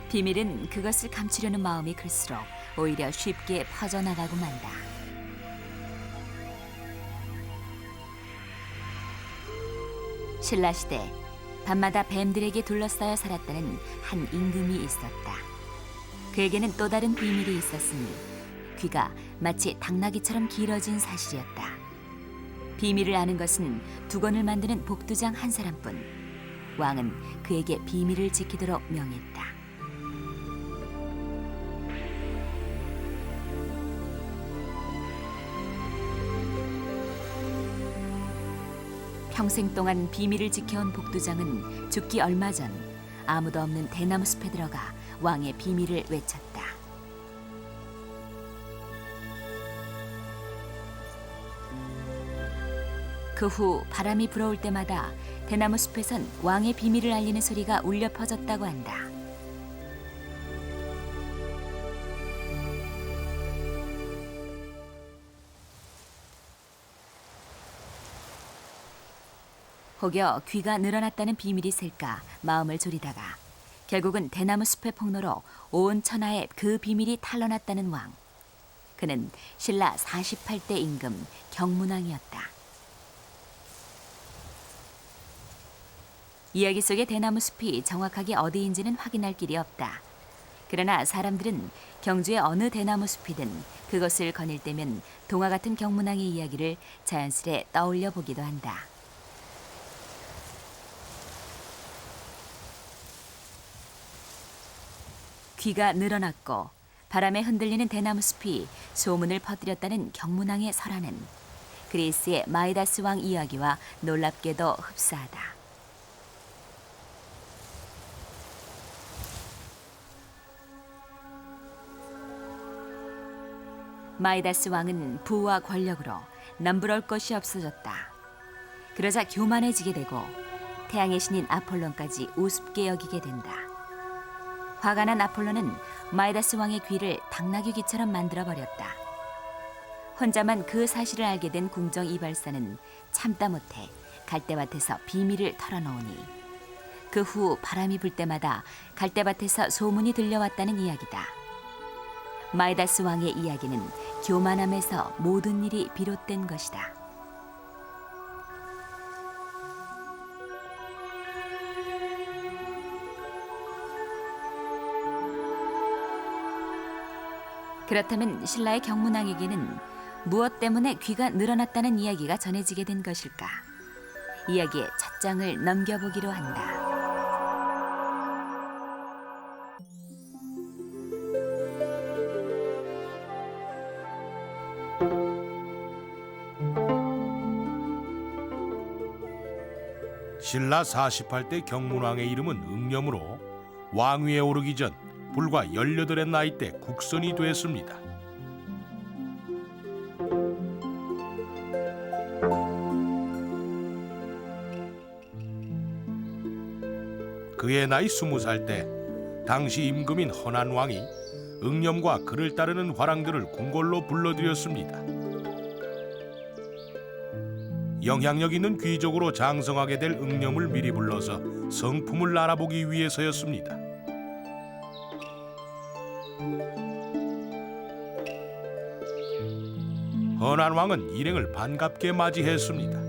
비밀은 그것을 감추려는 마음이 클수록 오히려 쉽게 퍼져나가고 만다. 신라시대 밤마다 뱀들에게 둘러싸여 살았다는 한 임금이 있었다. 그에게는 또 다른 비밀이 있었으니 귀가 마치 당나귀처럼 길어진 사실이었다. 비밀을 아는 것은 두건을 만드는 복두장 한 사람뿐. 왕은 그에게 비밀을 지키도록 명했다. 평생 동안 비밀을 지켜온 복두장은 죽기 얼마 전 아무도 없는 대나무 숲에 들어가 왕의 비밀을 외쳤다. 그 후 바람이 불어올 때마다 대나무 숲에선 왕의 비밀을 알리는 소리가 울려 퍼졌다고 한다. 혹여 귀가 늘어났다는 비밀이 있을까 마음을 졸이다가 결국은 대나무 숲의 폭로로 온 천하에 그 비밀이 탄로났다는 왕. 그는 신라 48대 임금 경문왕이었다. 이야기 속의 대나무 숲이 정확하게 어디인지는 확인할 길이 없다. 그러나 사람들은 경주의 어느 대나무 숲이든 그것을 거닐 때면 동화 같은 경문왕의 이야기를 자연스레 떠올려 보기도 한다. 귀가 늘어났고 바람에 흔들리는 대나무 숲이 소문을 퍼뜨렸다는 경문왕의 설화는 그리스의 마이다스 왕 이야기와 놀랍게도 흡사하다. 마이다스 왕은 부와 권력으로 남부러울 것이 없어졌다. 그러자 교만해지게 되고 태양의 신인 아폴론까지 우습게 여기게 된다. 화가 난 아폴로는 마이다스 왕의 귀를 당나귀 귀처럼 만들어버렸다. 혼자만 그 사실을 알게 된 궁정 이발사는 참다 못해 갈대밭에서 비밀을 털어놓으니 그 후 바람이 불 때마다 갈대밭에서 소문이 들려왔다는 이야기다. 마이다스 왕의 이야기는 교만함에서 모든 일이 비롯된 것이다. 그렇다면 신라의 경문왕에게는 무엇 때문에 귀가 늘어났다는 이야기가 전해지게 된 것일까? 이야기의 첫 장을 넘겨보기로 한다. 신라 48대 경문왕의 이름은 응념으로 왕위에 오르기 전 불과 18의 나이 때 국선이 됐습니다. 그의 나이 20살 때 당시 임금인 헌안왕이 응념과 그를 따르는 화랑들을 궁궐로 불러들였습니다. 영향력 있는 귀족으로 장성하게 될 응념을 미리 불러서 성품을 알아보기 위해서였습니다. 헌안왕은 일행을 반갑게 맞이했습니다.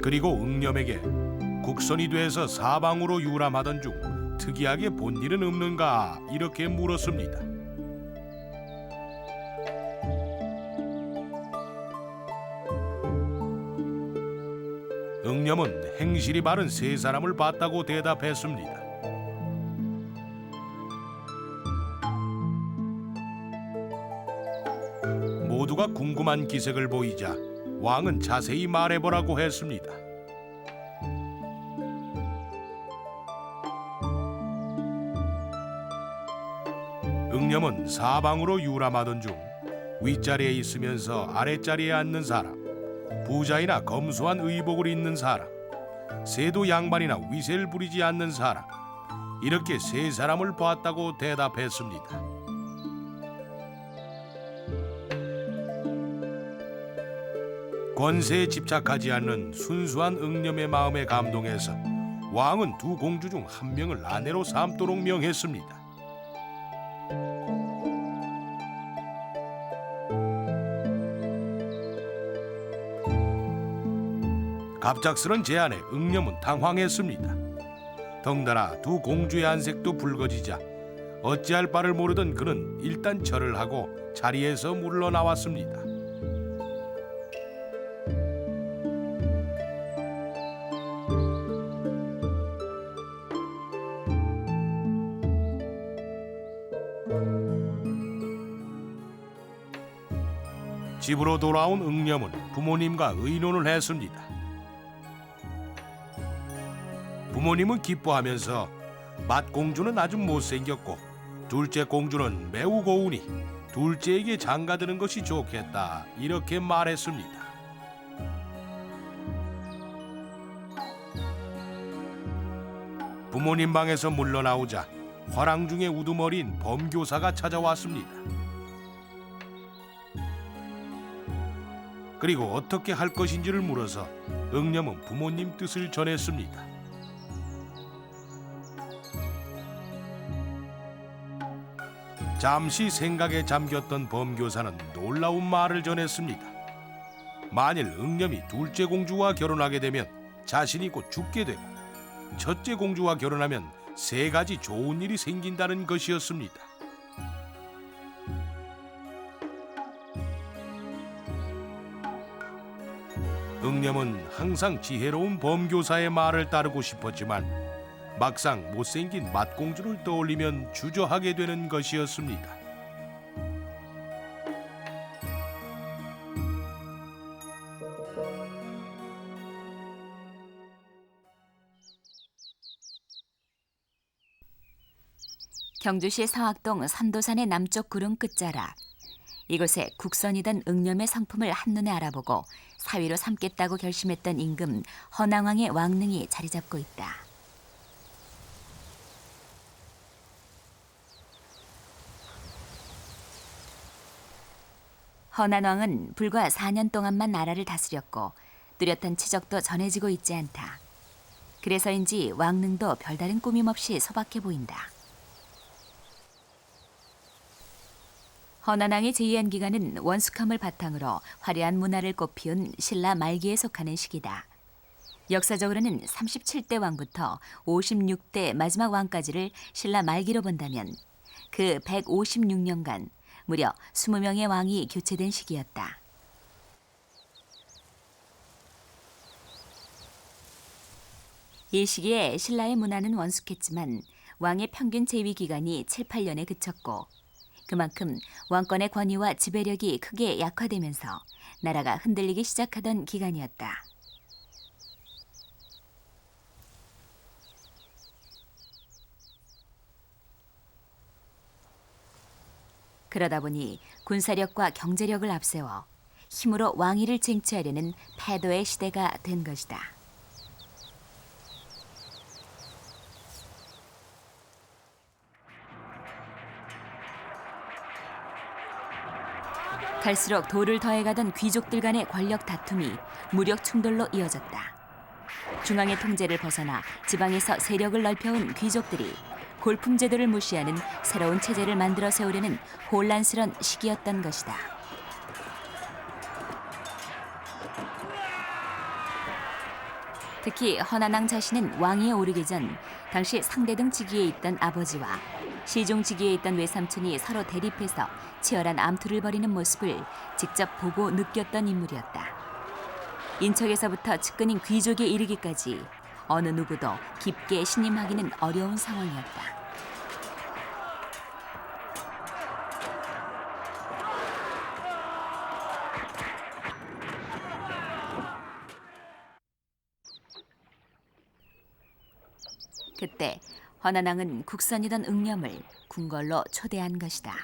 그리고 응념에게 국선이 돼서 사방으로 유람하던 중 특이하게 본 일은 없는가 이렇게 물었습니다. 응념은 행실이 바른 세 사람을 봤다고 대답했습니다. 모두가 궁금한 기색을 보이자 왕은 자세히 말해보라고 했습니다. 응념은 사방으로 유람하던 중 윗자리에 있으면서 아랫자리에 앉는 사람, 부자이나 검소한 의복을 입는 사람, 세도 양반이나 위세를 부리지 않는 사람, 이렇게 세 사람을 봤다고 대답했습니다. 권세에 집착하지 않는 순수한 응념의 마음에 감동해서 왕은 두 공주 중 한 명을 아내로 삼도록 명했습니다. 갑작스런 제안에 응념은 당황했습니다. 덩달아 두 공주의 안색도 붉어지자 어찌할 바를 모르던 그는 일단 절을 하고 자리에서 물러나왔습니다. 집으로 돌아온 응념은 부모님과 의논을 했습니다. 부모님은 기뻐하면서 맏공주는 아주 못생겼고 둘째 공주는 매우 고우니 둘째에게 장가드는 것이 좋겠다 이렇게 말했습니다. 부모님 방에서 물러나오자 화랑 중에 우두머리인 범교사가 찾아왔습니다. 그리고 어떻게 할 것인지를 물어서 응념은 부모님 뜻을 전했습니다. 잠시 생각에 잠겼던 범교사는 놀라운 말을 전했습니다. 만일 응념이 둘째 공주와 결혼하게 되면 자신이 곧 죽게 되고 첫째 공주와 결혼하면 세 가지 좋은 일이 생긴다는 것이었습니다. 응념은 항상 지혜로운 범교사의 말을 따르고 싶었지만 막상 못생긴 맏공주를 떠올리면 주저하게 되는 것이었습니다. 경주시 서학동 선도산의 남쪽 구름 끝자락. 이곳에 국선이던 응념의 성품을 한눈에 알아보고 사위로 삼겠다고 결심했던 임금 허낭왕의 왕릉이 자리 잡고 있다. 허난왕은 불과 4년 동안만 나라를 다스렸고 뚜렷한 치적도 전해지고 있지 않다. 그래서인지 왕릉도 별다른 꾸밈 없이 소박해 보인다. 허난왕이 재위한 기간은 원숙함을 바탕으로 화려한 문화를 꽃피운 신라 말기에 속하는 시기다. 역사적으로는 37대 왕부터 56대 마지막 왕까지를 신라 말기로 본다면 그 156년간 무려 20명의 왕이 교체된 시기였다. 이 시기에 신라의 문화는 원숙했지만 왕의 평균 재위 기간이 7, 8년에 그쳤고 그만큼 왕권의 권위와 지배력이 크게 약화되면서 나라가 흔들리기 시작하던 기간이었다. 그러다 보니 군사력과 경제력을 앞세워 힘으로 왕위를 쟁취하려는 패도의 시대가 된 것이다. 갈수록 도를 더해가던 귀족들 간의 권력 다툼이 무력 충돌로 이어졌다. 중앙의 통제를 벗어나 지방에서 세력을 넓혀온 귀족들이 골품 제도를 무시하는 새로운 체제를 만들어 세우려는 혼란스런 시기였던 것이다. 특히 허난왕 자신은 왕위에 오르기 전 당시 상대등 직위에 있던 아버지와 시종 직위에 있던 외삼촌이 서로 대립해서 치열한 암투를 벌이는 모습을 직접 보고 느꼈던 인물이었다. 인척에서부터 측근인 귀족에 이르기까지 어느 누구도 깊게 신임하기는 어려운 상황이었다. 그때 허난왕은 국선이던 응념을 궁궐로 초대한 것이다.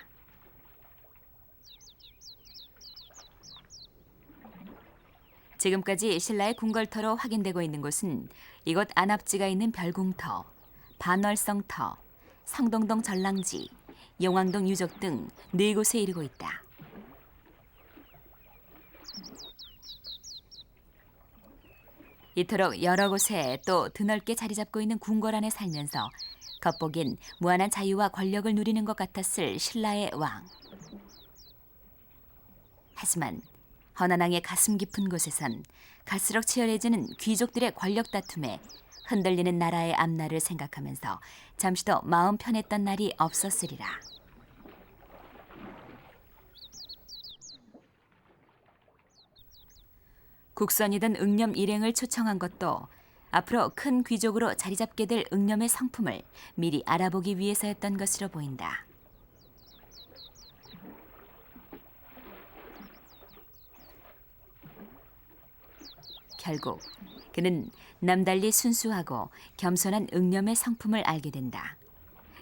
지금까지 신라의 궁궐터로 확인되고 있는 곳은 이곳 안압지가 있는 별궁터, 반월성터, 성동동 전랑지, 용왕동 유적 등 4곳에 이르고 있다. 이토록 여러 곳에 또 드넓게 자리 잡고 있는 궁궐 안에 살면서 겉보긴 무한한 자유와 권력을 누리는 것 같았을 신라의 왕. 하지만 헌안왕의 가슴 깊은 곳에선 갈수록 치열해지는 귀족들의 권력 다툼에 흔들리는 나라의 앞날을 생각하면서 잠시도 마음 편했던 날이 없었으리라. 국선이던 응념 일행을 초청한 것도 앞으로 큰 귀족으로 자리 잡게 될 응념의 성품을 미리 알아보기 위해서였던 것으로 보인다. 결국 그는 남달리 순수하고 겸손한 응념의 성품을 알게 된다.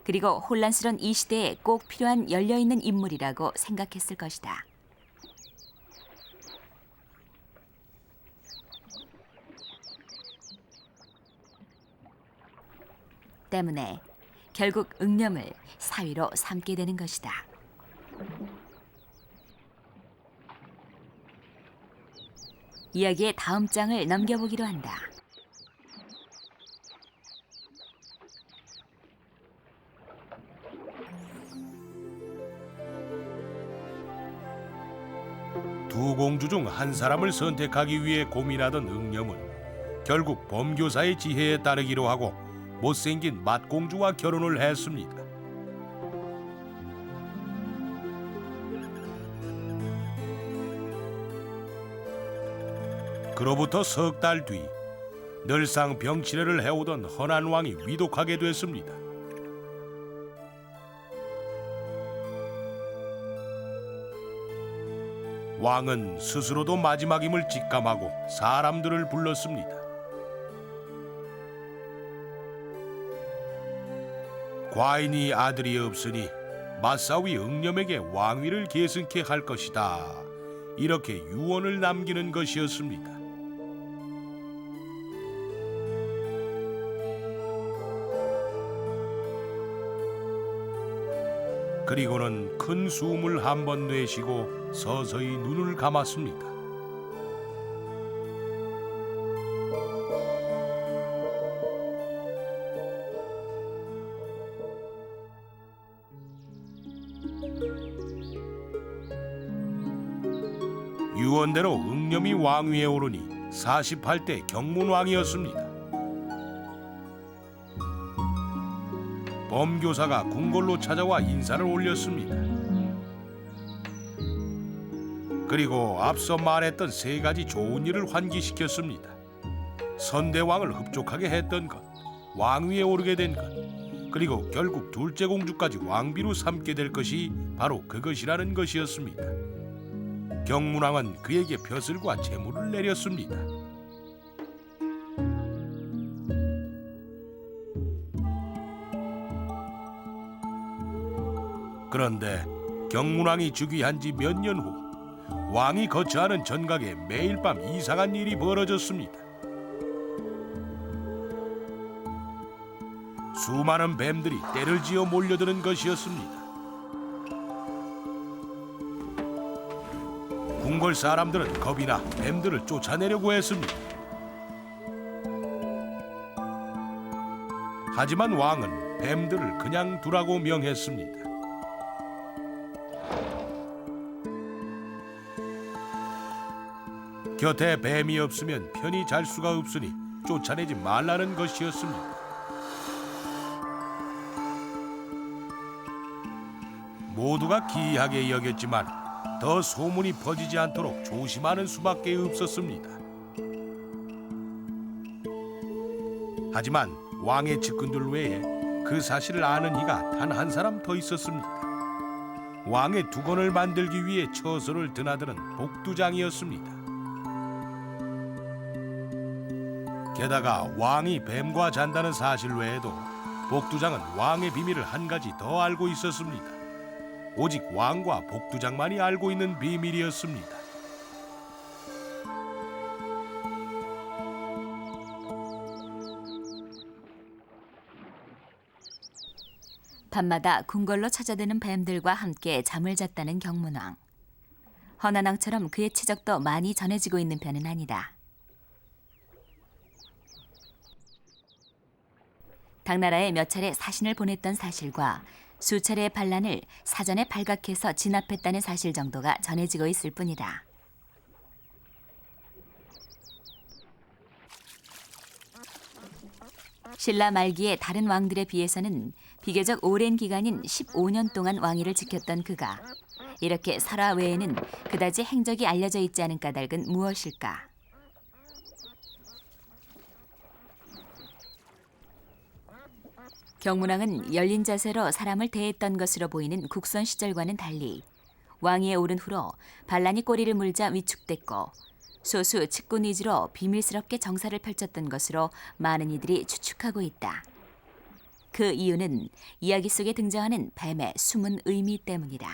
그리고 혼란스러운 이 시대에 꼭 필요한 열려있는 인물이라고 생각했을 것이다. 때문에 결국 응념을 사위로 삼게 되는 것이다. 이야기의 다음 장을 넘겨보기로 한다. 두 공주 중 한 사람을 선택하기 위해 고민하던 응념은 결국 범교사의 지혜에 따르기로 하고 못생긴 맏공주와 결혼을 했습니다. 그로부터 석 달 뒤 늘상 병치레를 해오던 헌안왕이 위독하게 됐습니다. 왕은 스스로도 마지막임을 직감하고 사람들을 불렀습니다. 과인이 아들이 없으니 맞사위 응념에게 왕위를 계승케 할 것이다. 이렇게 유언을 남기는 것이었습니다. 그리고는 큰 숨을 한 번 내쉬고 서서히 눈을 감았습니다. 유언대로 응념이 왕위에 오르니 48대 경문왕이었습니다. 범교사가 궁궐로 찾아와 인사를 올렸습니다. 그리고 앞서 말했던 세 가지 좋은 일을 환기시켰습니다. 선대왕을 흡족하게 했던 것, 왕위에 오르게 된 것, 그리고 결국 둘째 공주까지 왕비로 삼게 될 것이 바로 그것이라는 것이었습니다. 경문왕은 그에게 벼슬과 재물을 내렸습니다. 그런데 경문왕이 즉위한 지 몇 년 후 왕이 거처하는 전각에 매일 밤 이상한 일이 벌어졌습니다. 수많은 뱀들이 떼를 지어 몰려드는 것이었습니다. 궁궐 사람들은 겁이 나 뱀들을 쫓아내려고 했습니다. 하지만 왕은 뱀들을 그냥 두라고 명했습니다. 곁에 뱀이 없으면 편히 잘 수가 없으니 쫓아내지 말라는 것이었습니다. 모두가 기이하게 여겼지만 더 소문이 퍼지지 않도록 조심하는 수밖에 없었습니다. 하지만 왕의 측근들 외에 그 사실을 아는 이가 단 한 사람 더 있었습니다. 왕의 두건을 만들기 위해 처소를 드나드는 복두장이었습니다. 게다가 왕이 뱀과 잔다는 사실 외에도 복두장은 왕의 비밀을 한 가지 더 알고 있었습니다. 오직 왕과 복두장만이 알고 있는 비밀이었습니다. 밤마다 궁궐로 찾아드는 뱀들과 함께 잠을 잤다는 경문왕. 헌안왕처럼 그의 치적도 많이 전해지고 있는 편은 아니다. 당나라에 몇 차례 사신을 보냈던 사실과 수차례의 반란을 사전에 발각해서 진압했다는 사실 정도가 전해지고 있을 뿐이다. 신라 말기의 다른 왕들에 비해서는 비교적 오랜 기간인 15년 동안 왕위를 지켰던 그가 이렇게 설화 외에는 그다지 행적이 알려져 있지 않은 까닭은 무엇일까? 경문왕은 열린 자세로 사람을 대했던 것으로 보이는 국선 시절과는 달리 왕위에 오른 후로 반란이 꼬리를 물자 위축됐고 소수 측군 위주로 비밀스럽게 정사를 펼쳤던 것으로 많은 이들이 추측하고 있다. 그 이유는 이야기 속에 등장하는 뱀의 숨은 의미 때문이다.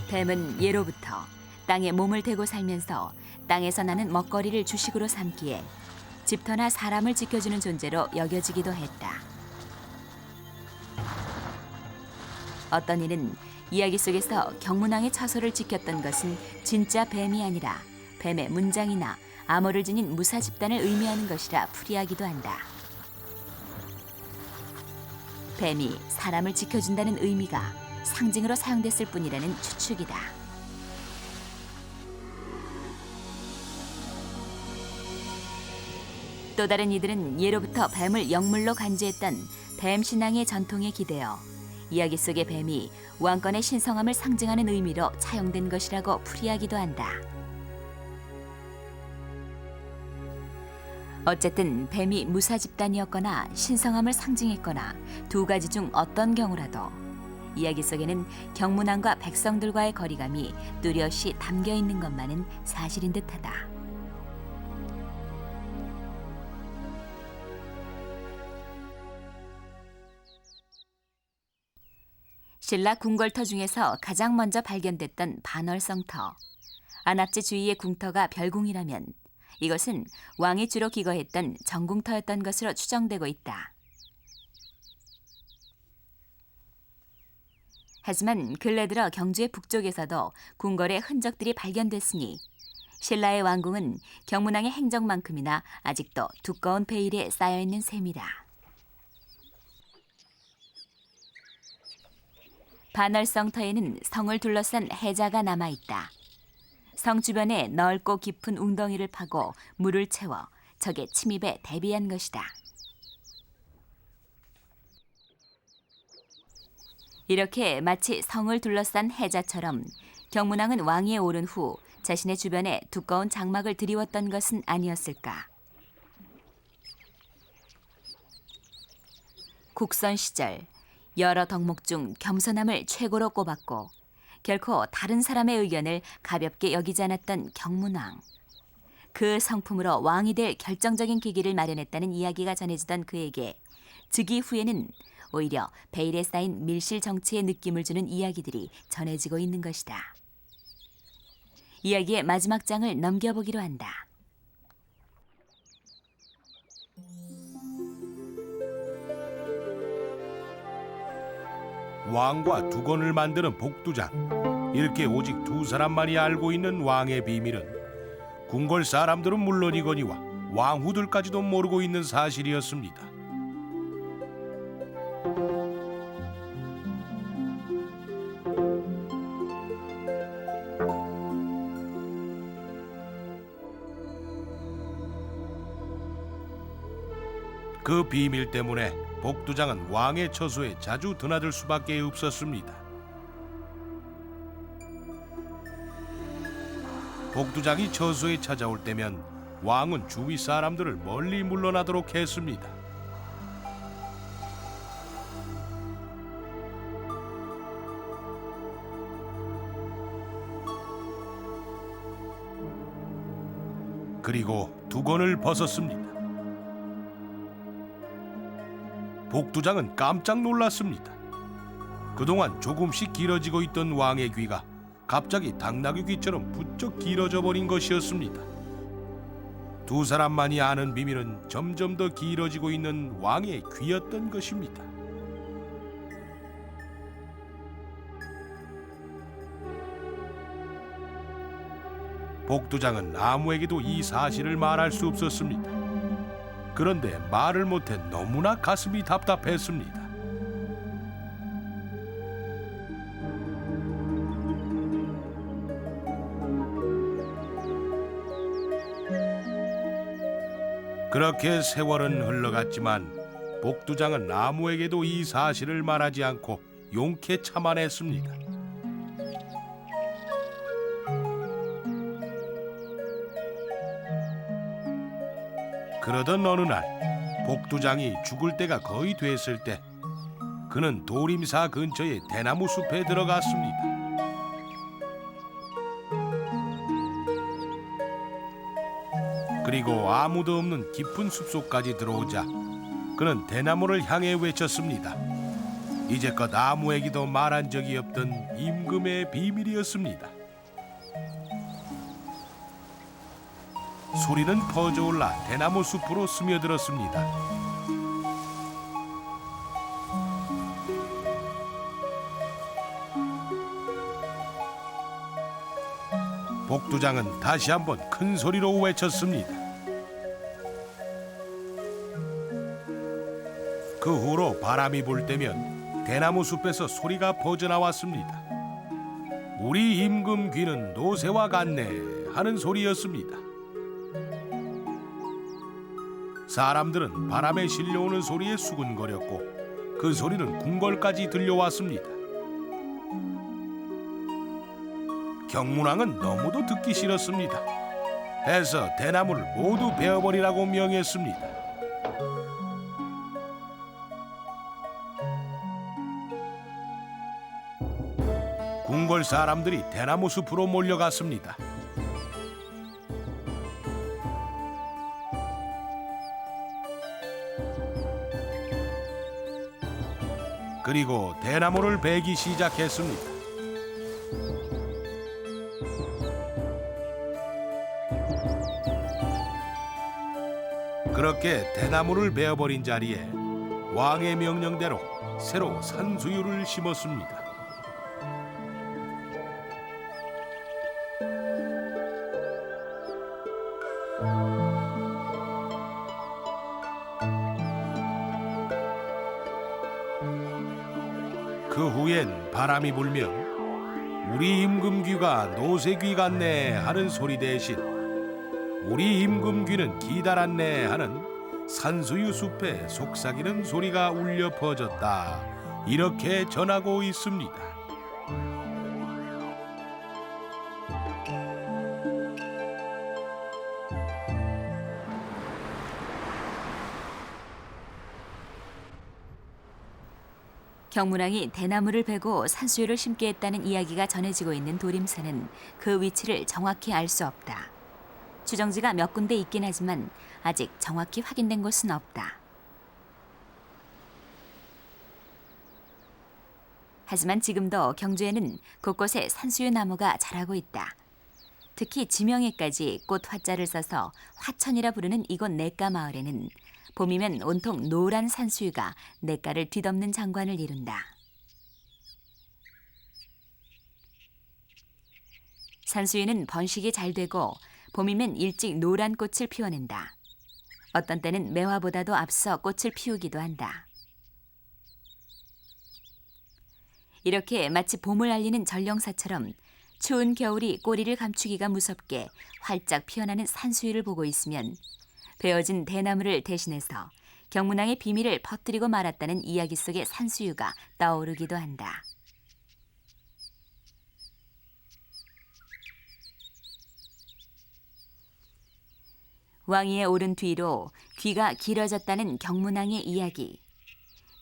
뱀은 예로부터 땅에 몸을 대고 살면서 땅에서 나는 먹거리를 주식으로 삼기에 집터나 사람을 지켜주는 존재로 여겨지기도 했다. 어떤 이는 이야기 속에서 경문왕의 처소를 지켰던 것은 진짜 뱀이 아니라 뱀의 문장이나 암호를 지닌 무사 집단을 의미하는 것이라 풀이하기도 한다. 뱀이 사람을 지켜준다는 의미가 상징으로 사용됐을 뿐이라는 추측이다. 또 다른 이들은 예로부터 뱀을 영물로 간주했던 뱀 신앙의 전통에 기대어 이야기 속의 뱀이 왕권의 신성함을 상징하는 의미로 차용된 것이라고 풀이하기도 한다. 어쨌든 뱀이 무사 집단이었거나 신성함을 상징했거나 두 가지 중 어떤 경우라도 이야기 속에는 경문왕과 백성들과의 거리감이 뚜렷이 담겨 있는 것만은 사실인 듯하다. 신라 궁궐터 중에서 가장 먼저 발견됐던 반월성터. 안압지 주위의 궁터가 별궁이라면 이것은 왕이 주로 기거했던 정궁터였던 것으로 추정되고 있다. 하지만 근래 들어 경주의 북쪽에서도 궁궐의 흔적들이 발견됐으니 신라의 왕궁은 경문왕의 행적만큼이나 아직도 두꺼운 베일에 쌓여있는 셈이다. 반월성터에는 성을 둘러싼 해자가 남아있다. 성 주변에 넓고 깊은 웅덩이를 파고 물을 채워 적의 침입에 대비한 것이다. 이렇게 마치 성을 둘러싼 해자처럼 경문왕은 왕위에 오른 후 자신의 주변에 두꺼운 장막을 드리웠던 것은 아니었을까? 국선 시절 여러 덕목 중 겸손함을 최고로 꼽았고 결코 다른 사람의 의견을 가볍게 여기지 않았던 경문왕. 그 성품으로 왕이 될 결정적인 계기를 마련했다는 이야기가 전해지던 그에게 즉위 후에는 오히려 베일에 쌓인 밀실 정치의 느낌을 주는 이야기들이 전해지고 있는 것이다. 이야기의 마지막 장을 넘겨보기로 한다. 왕과 두건을 만드는 복두장. 이렇게 오직 두 사람만이 알고 있는 왕의 비밀은 궁궐 사람들은 물론이거니와 왕후들까지도 모르고 있는 사실이었습니다. 그 비밀 때문에 복두장은 왕의 처소에 자주 드나들 수밖에 없었습니다. 복두장이 처소에 찾아올 때면 왕은 주위 사람들을 멀리 물러나도록 했습니다. 그리고 두건을 벗었습니다. 복두장은 깜짝 놀랐습니다. 그동안 조금씩 길어지고 있던 왕의 귀가 갑자기 당나귀 귀처럼 부쩍 길어져 버린 것이었습니다. 두 사람만이 아는 비밀은 점점 더 길어지고 있는 왕의 귀였던 것입니다. 복두장은 아무에게도 이 사실을 말할 수 없었습니다. 그런데 말을 못해 너무나 가슴이 답답했습니다. 그렇게 세월은 흘러갔지만 복두장은 아무에게도 이 사실을 말하지 않고 용케 참아냈습니다. 그러던 어느 날 복두장이 죽을 때가 거의 됐을 때 그는 도림사 근처의 대나무 숲에 들어갔습니다. 그리고 아무도 없는 깊은 숲속까지 들어오자 그는 대나무를 향해 외쳤습니다. 이제껏 아무에게도 말한 적이 없던 임금의 비밀이었습니다. 소리는 퍼져올라 대나무 숲으로 스며들었습니다. 복두장은 다시 한번 큰 소리로 외쳤습니다. 그 후로 바람이 불 때면 대나무 숲에서 소리가 퍼져나왔습니다. 우리 임금 귀는 노새와 같네 하는 소리였습니다. 사람들은 바람에 실려오는 소리에 수군거렸고 그 소리는 궁궐까지 들려왔습니다. 경문왕은 너무도 듣기 싫었습니다. 해서 대나무를 모두 베어버리라고 명했습니다. 궁궐 사람들이 대나무 숲으로 몰려갔습니다. 그리고 대나무를 베기 시작했습니다. 그렇게 대나무를 베어버린 자리에 왕의 명령대로 새로 산수유를 심었습니다. 그 후엔 바람이 불면 우리 임금귀가 노새귀 같네 하는 소리 대신 우리 임금귀는 기다랗네 하는 산수유 숲에 속삭이는 소리가 울려 퍼졌다. 이렇게 전하고 있습니다. 경문왕이 대나무를 베고 산수유를 심게 했다는 이야기가 전해지고 있는 도림사는 그 위치를 정확히 알 수 없다. 추정지가 몇 군데 있긴 하지만 아직 정확히 확인된 곳은 없다. 하지만 지금도 경주에는 곳곳에 산수유 나무가 자라고 있다. 특히 지명에까지 꽃 화자를 써서 화천이라 부르는 이곳 냇가 마을에는 봄이면 온통 노란 산수유가 냇가를 뒤덮는 장관을 이룬다. 산수유는 번식이 잘 되고 봄이면 일찍 노란 꽃을 피워낸다. 어떤 때는 매화보다도 앞서 꽃을 피우기도 한다. 이렇게 마치 봄을 알리는 전령사처럼 추운 겨울이 꼬리를 감추기가 무섭게 활짝 피어나는 산수유를 보고 있으면 베어진 대나무를 대신해서 경문왕의 비밀을 퍼뜨리고 말았다는 이야기 속의 산수유가 떠오르기도 한다. 왕위에 오른 뒤로 귀가 길어졌다는 경문왕의 이야기.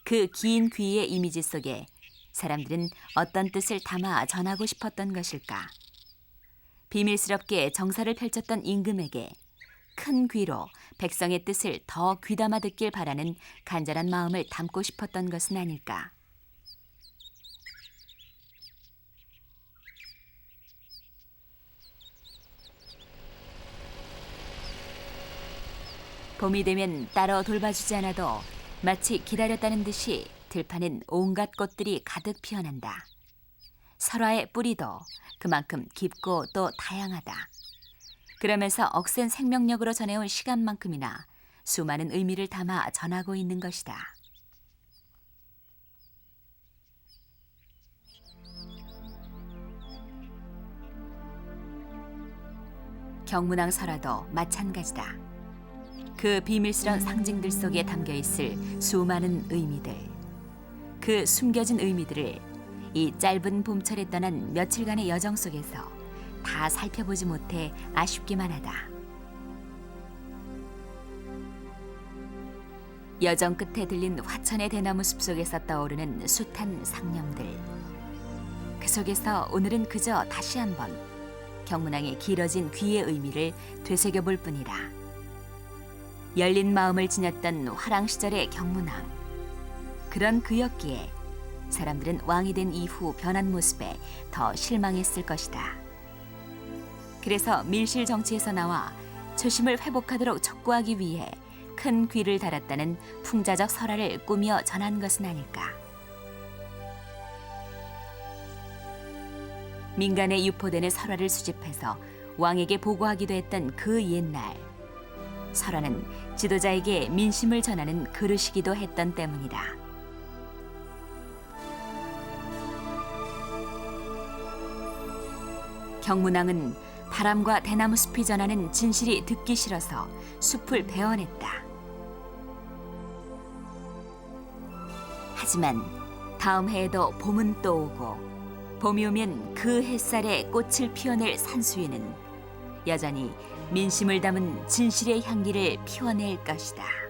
그 긴 귀의 이미지 속에 사람들은 어떤 뜻을 담아 전하고 싶었던 것일까? 비밀스럽게 정사를 펼쳤던 임금에게 큰 귀로 백성의 뜻을 더 귀담아 듣길 바라는 간절한 마음을 담고 싶었던 것은 아닐까? 봄이 되면 따로 돌봐주지 않아도 마치 기다렸다는 듯이 들판엔 온갖 꽃들이 가득 피어난다. 설화의 뿌리도 그만큼 깊고 또 다양하다. 그러면서 억센 생명력으로 전해온 시간만큼이나 수많은 의미를 담아 전하고 있는 것이다. 경문왕 설화도 마찬가지다. 그 비밀스러운 상징들 속에 담겨 있을 수많은 의미들, 그 숨겨진 의미들을 이 짧은 봄철에 떠난 며칠간의 여정 속에서 다 살펴보지 못해 아쉽기만 하다. 여정 끝에 들린 화천의 대나무 숲 속에서 떠오르는 숱한 상념들. 그 속에서 오늘은 그저 다시 한번 경문왕의 길어진 귀의 의미를 되새겨볼 뿐이다. 열린 마음을 지녔던 화랑 시절의 경문왕. 그런 그였기에 사람들은 왕이 된 이후 변한 모습에 더 실망했을 것이다. 그래서 밀실 정치에서 나와 초심을 회복하도록 촉구하기 위해 큰 귀를 달았다는 풍자적 설화를 꾸며 전한 것은 아닐까. 민간에 유포되는 설화를 수집해서 왕에게 보고하기도 했던 그 옛날. 설화는 지도자에게 민심을 전하는 그릇이기도 했던 때문이다. 경문왕은 바람과 대나무 숲이 전하는 진실이 듣기 싫어서 숲을 베어냈다. 하지만 다음 해에도 봄은 또 오고 봄이 오면 그 햇살에 꽃을 피워낼 산수유는 여전히 민심을 담은 진실의 향기를 피워낼 것이다.